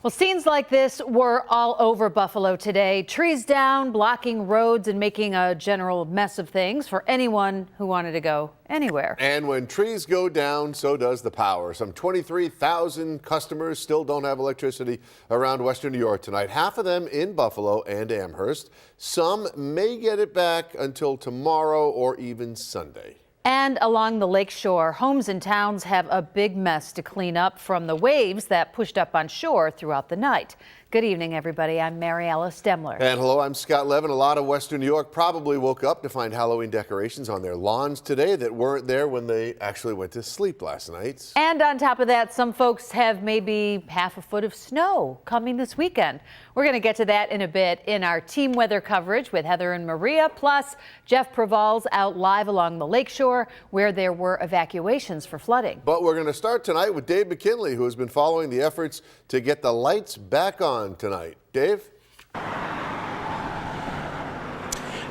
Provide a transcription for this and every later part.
Well, scenes like this were all over Buffalo today. Trees down, blocking roads and making a general mess of things for anyone who wanted to go anywhere. And when trees go down, so does the power. Some 23,000 customers still don't have electricity around Western New York tonight. Half of them in Buffalo and Amherst. Some may get it back until tomorrow or even Sunday. And along the lakeshore, homes and towns have a big mess to clean up from the waves that pushed up on shore throughout the night. Good evening, everybody. I'm Mary Alice Demler. And hello, I'm Scott Levin. A lot of Western New York probably woke up to find Halloween decorations on their lawns today that weren't there when they actually went to sleep last night. And on top of that, some folks have maybe half a foot of snow coming this weekend. We're going to get to that in a bit in our team weather coverage with Heather and Maria. Plus, Jeff Praval's out live along the lakeshore where there were evacuations for flooding. But we're going to start tonight with Dave McKinley, who has been following the efforts to get the lights back on tonight. Dave?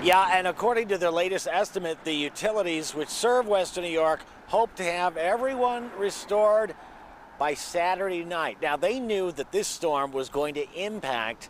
Yeah, and according to their latest estimate, the utilities which serve Western New York hope to have everyone restored by Saturday night. Now, they knew that this storm was going to impact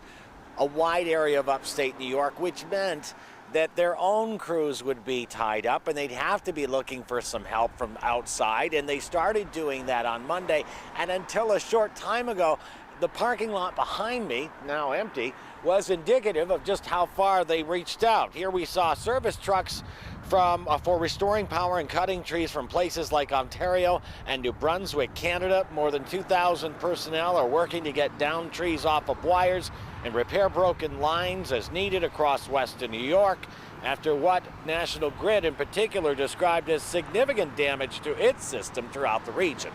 a wide area of upstate New York, which meant that their own crews would be tied up and they'd have to be looking for some help from outside. And they started doing that on Monday. And until a short time ago, the parking lot behind me, now empty, was indicative of just how far they reached out. Here we saw service trucks for restoring power and cutting trees from places like Ontario and New Brunswick, Canada. More than 2,000 personnel are working to get down trees off of wires and repair broken lines as needed across Western New York after what National Grid in particular described as significant damage to its system throughout the region.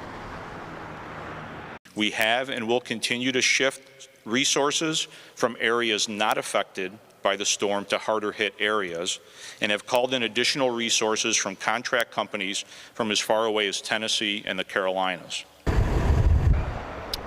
We have and will continue to shift resources from areas not affected by the storm to harder hit areas and have called in additional resources from contract companies from as far away as Tennessee and the Carolinas.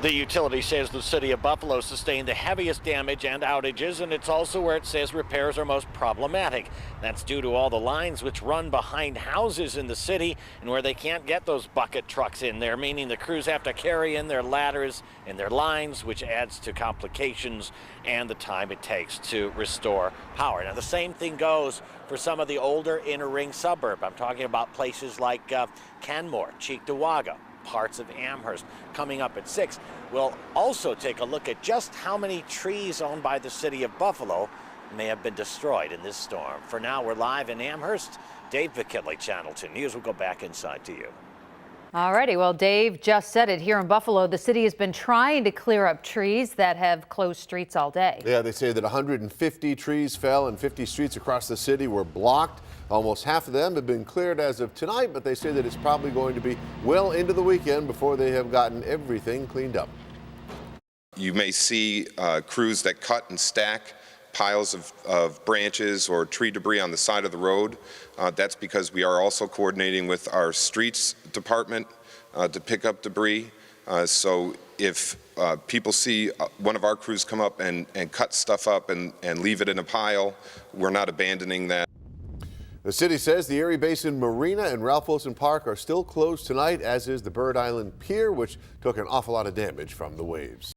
The utility says the city of Buffalo sustained the heaviest damage and outages, and it's also where it says repairs are most problematic. That's due to all the lines which run behind houses in the city and where they can't get those bucket trucks in there, meaning the crews have to carry in their ladders and their lines, which adds to complications and the time it takes to restore power. Now, the same thing goes for some of the older inner ring suburb. I'm talking about places like Canmore, Cheektowaga, parts of Amherst. Coming up at 6, we'll also take a look at just how many trees owned by the city of Buffalo may have been destroyed in this storm. For now, we're live in Amherst. Dave McKinley, Channel 2 News. We'll go back inside to you. All righty. Well, Dave just said it. Here in Buffalo, the city has been trying to clear up trees that have closed streets all day. Yeah, they say that 150 trees fell and 50 streets across the city were blocked. Almost half of them have been cleared as of tonight, but they say that it's probably going to be well into the weekend before they have gotten everything cleaned up. You may see crews that cut and stack piles of branches or tree debris on the side of the road. That's because we are also coordinating with our streets department to pick up debris. So if people see one of our crews come up and cut stuff up and leave it in a pile, we're not abandoning that. The city says the Erie Basin Marina and Ralph Wilson Park are still closed tonight, as is the Bird Island Pier, which took an awful lot of damage from the waves.